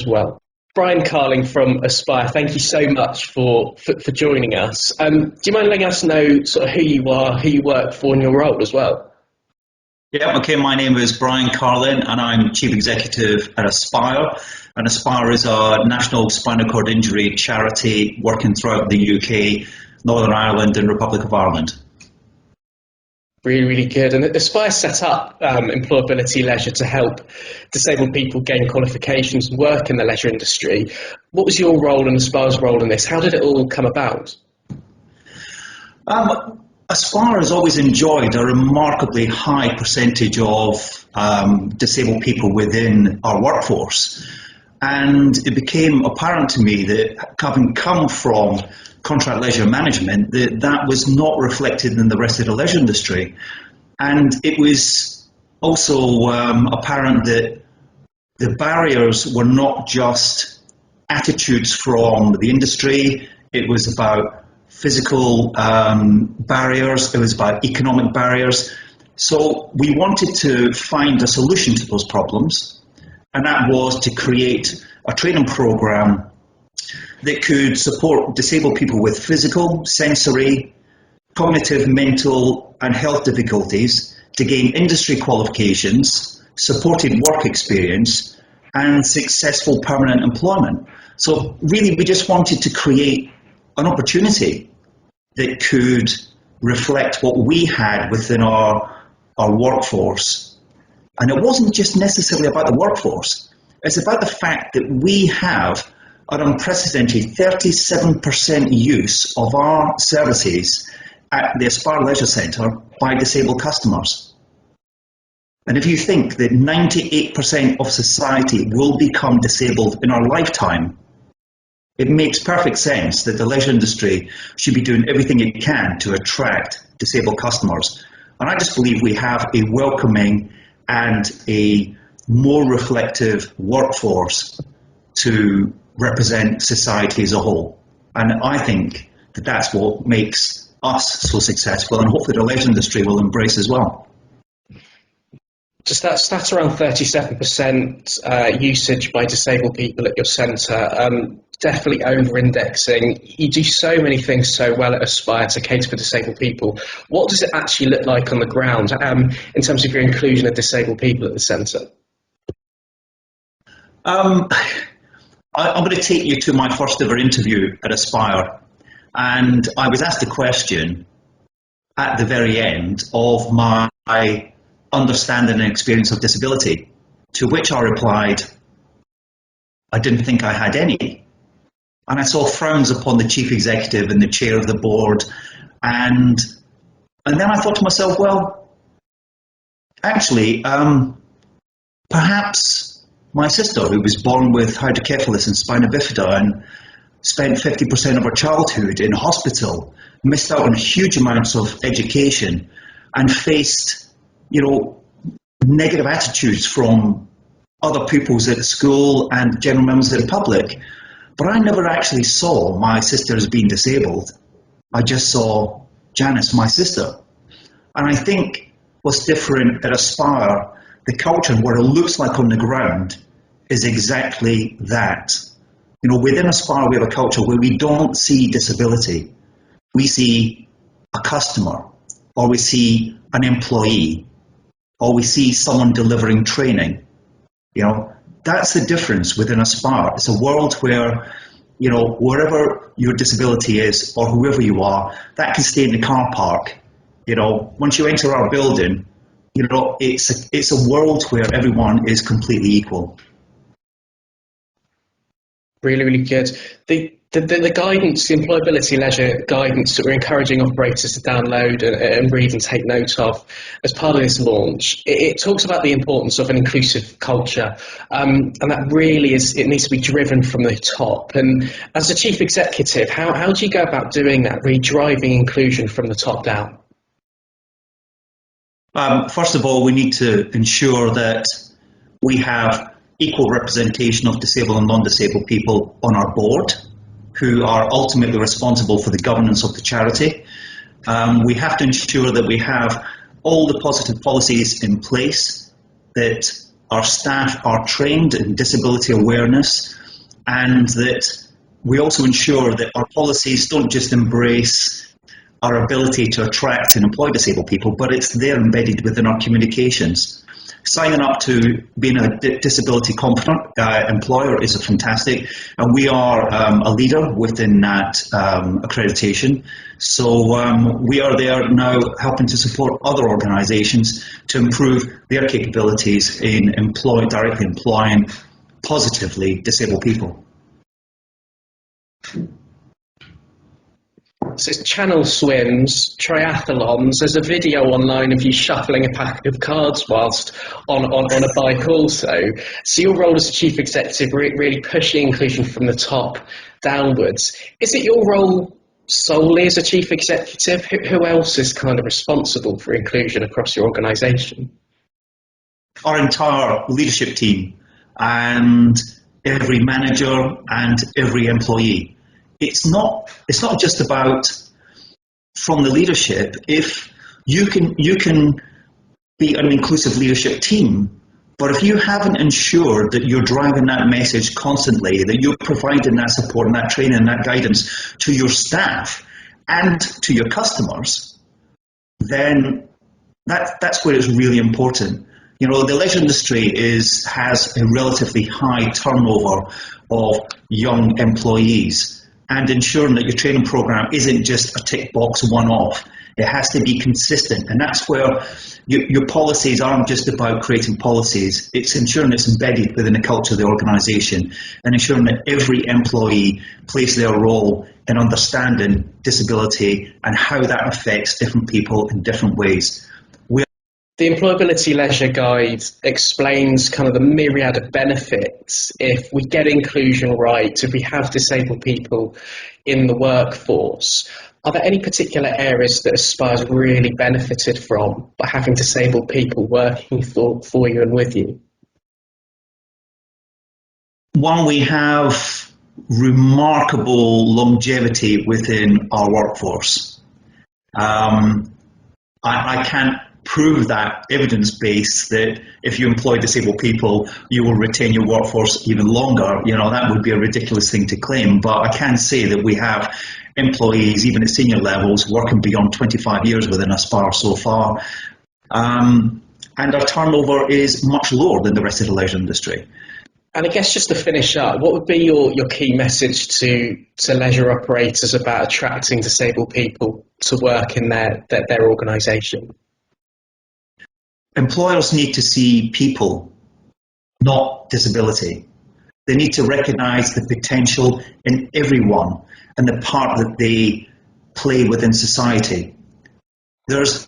as well. Brian Carlin from Aspire, thank you so much for joining us. Do you mind letting us know sort of who you are, who you work for, and your role as well? Yeah, okay, my name is Brian Carlin and I'm Chief Executive at Aspire. And Aspire is a national spinal cord injury charity working throughout the UK, Northern Ireland and Republic of Ireland. Really, really good. And Aspire set up EmployAbility Leisure to help disabled people gain qualifications and work in the leisure industry. What was your role and Aspire's role in this? How did it all come about? Aspire has always enjoyed a remarkably high percentage of disabled people within our workforce. And it became apparent to me that, having come from contract leisure management, that was not reflected in the rest of the leisure industry. And it was also apparent that the barriers were not just attitudes from the industry, it was about physical barriers, it was about economic barriers. So we wanted to find a solution to those problems, and that was to create a training program that could support disabled people with physical, sensory, cognitive, mental and health difficulties to gain industry qualifications, supported work experience and successful permanent employment. So really we just wanted to create an opportunity that could reflect what we had within our workforce. And it wasn't just necessarily about the workforce, it's about the fact that we have an unprecedented 37% use of our services at the Aspire Leisure Centre by disabled customers. And if you think that 98% of society will become disabled in our lifetime, it makes perfect sense that the leisure industry should be doing everything it can to attract disabled customers. And I just believe we have a welcoming and a more reflective workforce to represent society as a whole. And I think that that's what makes us so successful, and hopefully the leisure industry will embrace as well. Just that stat around 37% usage by disabled people at your centre, definitely over-indexing. You do so many things so well at Aspire to cater for disabled people. What does it actually look like on the ground in terms of your inclusion of disabled people at the centre? I'm going to take you to my first ever interview at Aspire, and I was asked a question at the very end of my understanding and experience of disability, to which I replied, I didn't think I had any. And I saw frowns upon the chief executive and the chair of the board, and then I thought to myself, well, actually, perhaps my sister, who was born with hydrocephalus and spina bifida and spent 50% of her childhood in hospital, missed out on huge amounts of education and faced, negative attitudes from other pupils at school and general members of the public. But I never actually saw my sister as being disabled. I just saw Janice, my sister. And I think what's different at Aspire, the culture and what it looks like on the ground, is exactly that. Within Aspire we have a culture where we don't see disability. We see a customer, or we see an employee, or we see someone delivering training. That's the difference within Aspire. It's a world where, wherever your disability is or whoever you are, that can stay in the car park. Once you enter our building, it's a world where everyone is completely equal. Really, really good. The guidance, the EmployAbility Leisure guidance that we're encouraging operators to download and read and take note of as part of this launch, it talks about the importance of an inclusive culture, and that really it needs to be driven from the top. And as a chief executive, how do you go about doing that, really driving inclusion from the top down? First of all, we need to ensure that we have equal representation of disabled and non-disabled people on our board, who are ultimately responsible for the governance of the charity. We have to ensure that we have all the positive policies in place that our staff are trained in disability awareness, and that we also ensure that our policies don't just embrace our ability to attract and employ disabled people, but it's there embedded within our communications. Signing up to being a disability confident employer is a fantastic, and we are a leader within that accreditation. So we are there now helping to support other organisations to improve their capabilities in directly employing positively disabled people. So it's channel swims, triathlons. There's a video online of you shuffling a pack of cards whilst on a bike also. So your role as a chief executive, really pushing inclusion from the top downwards. Is it your role solely as a chief executive? Who else is kind of responsible for inclusion across your organisation? Our entire leadership team and every manager and every employee. It's not just about from the leadership. If you can be an inclusive leadership team, but if you haven't ensured that you're driving that message constantly, that you're providing that support and that training and that guidance to your staff and to your customers, then that's where it's really important. You know, the leisure industry has a relatively high turnover of young employees. And ensuring that your training program isn't just a tick box one-off. It has to be consistent, and that's where your policies aren't just about creating policies. It's ensuring it's embedded within the culture of the organisation and ensuring that every employee plays their role in understanding disability and how that affects different people in different ways. The Employability Leisure Guide explains kind of the myriad of benefits if we get inclusion right, if we have disabled people in the workforce. Are there any particular areas that Aspire's really benefited from by having disabled people working for you and with you? One, we have remarkable longevity within our workforce. I can't prove that evidence base that if you employ disabled people, you will retain your workforce even longer. You know, that would be a ridiculous thing to claim, but I can say that we have employees, even at senior levels, working beyond 25 years within Aspire so far. And our turnover is much lower than the rest of the leisure industry. And I guess just to finish up, what would be your key message to leisure operators about attracting disabled people to work in their organisation? Employers need to see people, not disability. They need to recognise the potential in everyone and the part that they play within society. There's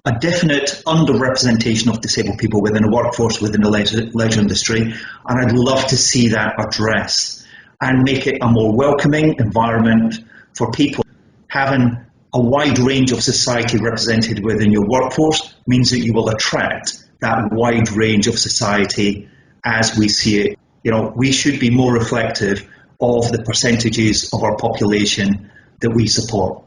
a definite underrepresentation of disabled people within the workforce, within the leisure industry, and I'd love to see that addressed and make it a more welcoming environment for people. Having a wide range of society represented within your workforce means that you will attract that wide range of society as we see it. You know, we should be more reflective of the percentages of our population that we support.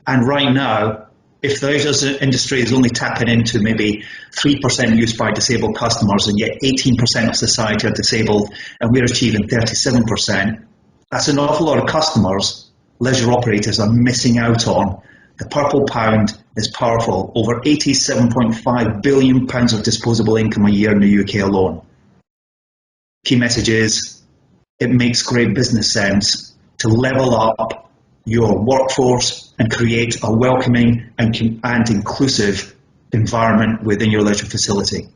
And right now, if the leisure industry is only tapping into maybe 3% use by disabled customers, and yet 18% of society are disabled, and we're achieving 37%, that's an awful lot of customers leisure operators are missing out on. The purple pound is powerful. Over £87.5 billion of disposable income a year in the UK alone. Key message is, it makes great business sense to level up your workforce and create a welcoming and inclusive environment within your leisure facility.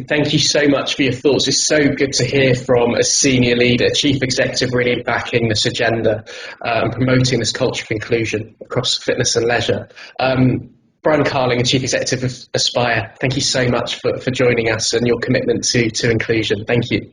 Thank you so much for your thoughts. It's so good to hear from a senior leader, chief executive, really backing this agenda and promoting this culture of inclusion across fitness and leisure. Brian Carlin, chief executive of Aspire, thank you so much for joining us and your commitment to inclusion. Thank you.